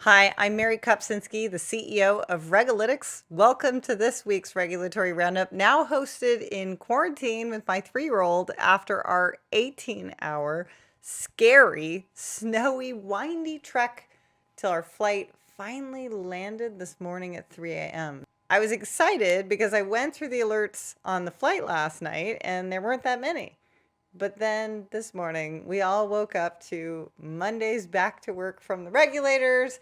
Hi, I'm Mary Kopczynski, the CEO of Regulator. Welcome to this week's Regulatory Roundup, now hosted in quarantine with my 3-year-old after our 18-hour, scary, snowy, windy trek till our flight finally landed this morning at 3 a.m. I was excited because I went through the alerts on the flight last night and there weren't that many. But then this morning, we all woke up to Monday's back to work from the regulators,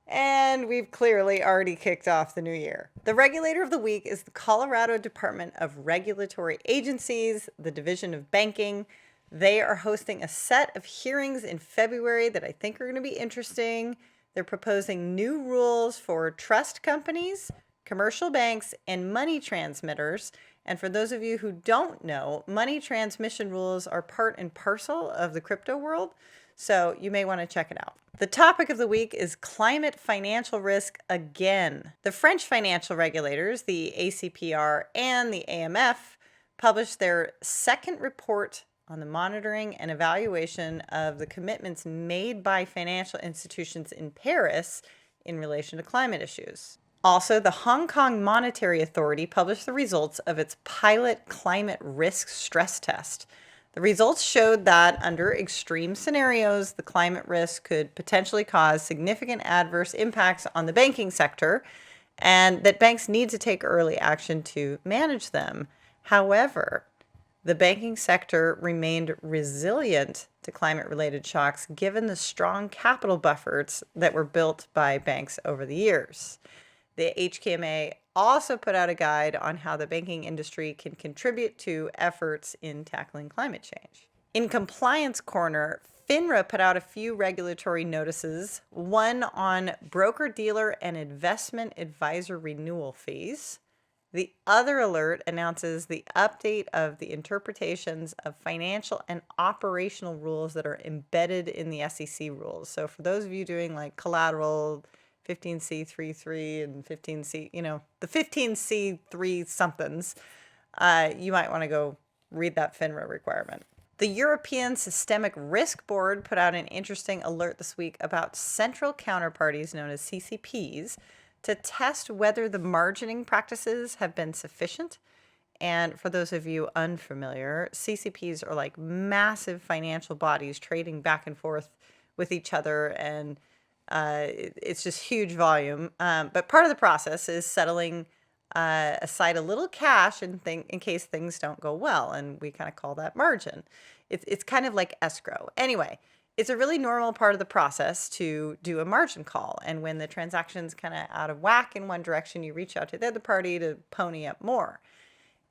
and we've clearly already kicked off the new year. The regulator of the week is the Colorado Department of Regulatory Agencies, the Division of Banking. They are hosting a set of hearings in February that I think are going to be interesting. They're proposing new rules for trust companies, commercial banks, and money transmitters. And for those of you who don't know, money transmission rules are part and parcel of the crypto world, so you may want to check it out. The topic of the week is climate financial risk again. The French financial regulators, the ACPR and the AMF, published their second report on the monitoring and evaluation of the commitments made by financial institutions in Paris in relation to climate issues. Also, the Hong Kong Monetary Authority published the results of its pilot climate risk stress test. The results showed that under extreme scenarios, the climate risk could potentially cause significant adverse impacts on the banking sector, and that banks need to take early action to manage them. However, the banking sector remained resilient to climate-related shocks given the strong capital buffers that were built by banks over the years. The HKMA also put out a guide on how the banking industry can contribute to efforts in tackling climate change. In Compliance Corner, FINRA put out a few regulatory notices, one on broker-dealer and investment advisor renewal fees. The other alert announces the update of the interpretations of financial and operational rules that are embedded in the SEC rules. So for those of you doing like collateral, 15C33 and 15C, the 15C3 somethings, you might want to go read that FINRA requirement. The European Systemic Risk Board put out an interesting alert this week about central counterparties known as CCPs to test whether the margining practices have been sufficient. And for those of you unfamiliar, CCPs are like massive financial bodies trading back and forth with each other, and it's just huge volume. But part of the process is settling aside a little cash in case things don't go well, and we kind of call that margin. It's kind of like escrow. Anyway, it's a really normal part of the process to do a margin call, and when the transaction's kind of out of whack in one direction, you reach out to the other party to pony up more.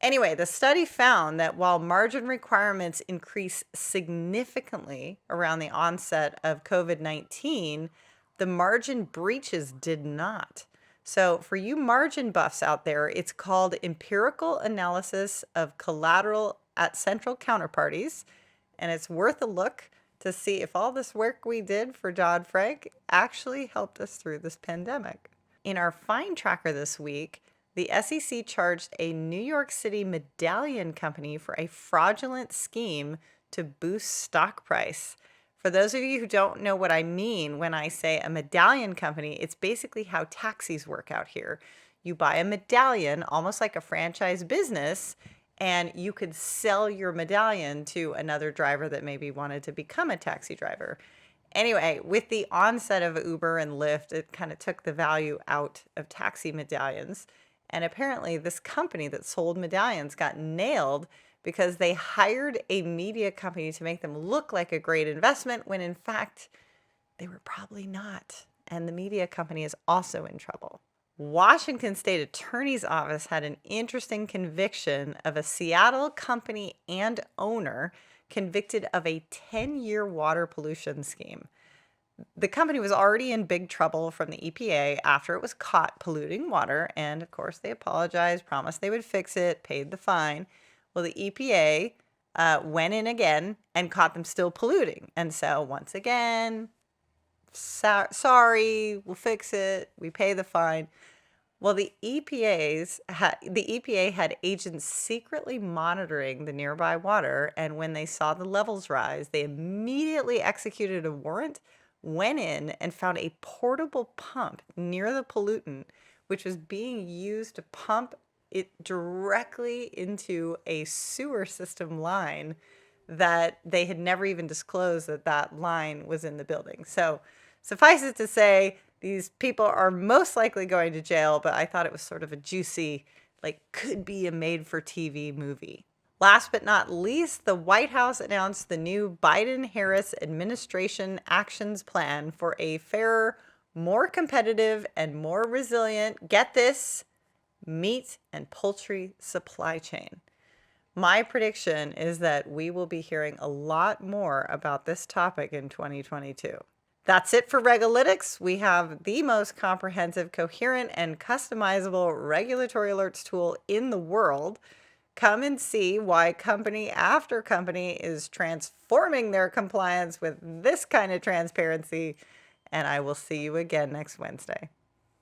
Anyway, the study found that while margin requirements increased significantly around the onset of COVID-19, the margin breaches did not. So for you margin buffs out there, it's called empirical analysis of collateral at central counterparties, and it's worth a look to see if all this work we did for Dodd-Frank actually helped us through this pandemic. In our fine tracker this week, the SEC charged a New York City medallion company for a fraudulent scheme to boost stock price. For those of you who don't know what I mean when I say a medallion company, it's basically how taxis work out here. You buy a medallion, almost like a franchise business, and you could sell your medallion to another driver that maybe wanted to become a taxi driver. Anyway, with the onset of Uber and Lyft, it kind of took the value out of taxi medallions. And apparently this company that sold medallions got nailed because they hired a media company to make them look like a great investment when in fact they were probably not. And the media company is also in trouble. Washington State Attorney's Office had an interesting conviction of a Seattle company and owner convicted of a 10-year water pollution scheme. The company was already in big trouble from the EPA after it was caught polluting water, and of course they apologized, promised they would fix it, paid the fine. Well, the EPA went in again and caught them still polluting. And so once again, sorry, we'll fix it, we pay the fine. Well, the EPA had agents secretly monitoring the nearby water, and when they saw the levels rise, they immediately executed a warrant went in and found a portable pump near the pollutant, which was being used to pump it directly into a sewer system line that they had never even disclosed that that line was in the building. So suffice it to say, these people are most likely going to jail, but I thought it was sort of a juicy, like, could be a made for TV movie. Last but not least, the White House announced the new Biden Harris administration actions plan for a fairer, more competitive, and more resilient, get this, meat and poultry supply chain. My prediction is that we will be hearing a lot more about this topic in 2022. That's it for Regulalytics. We have the most comprehensive, coherent, and customizable regulatory alerts tool in the world. Come and see why company after company is transforming their compliance with this kind of transparency. And I will see you again next Wednesday.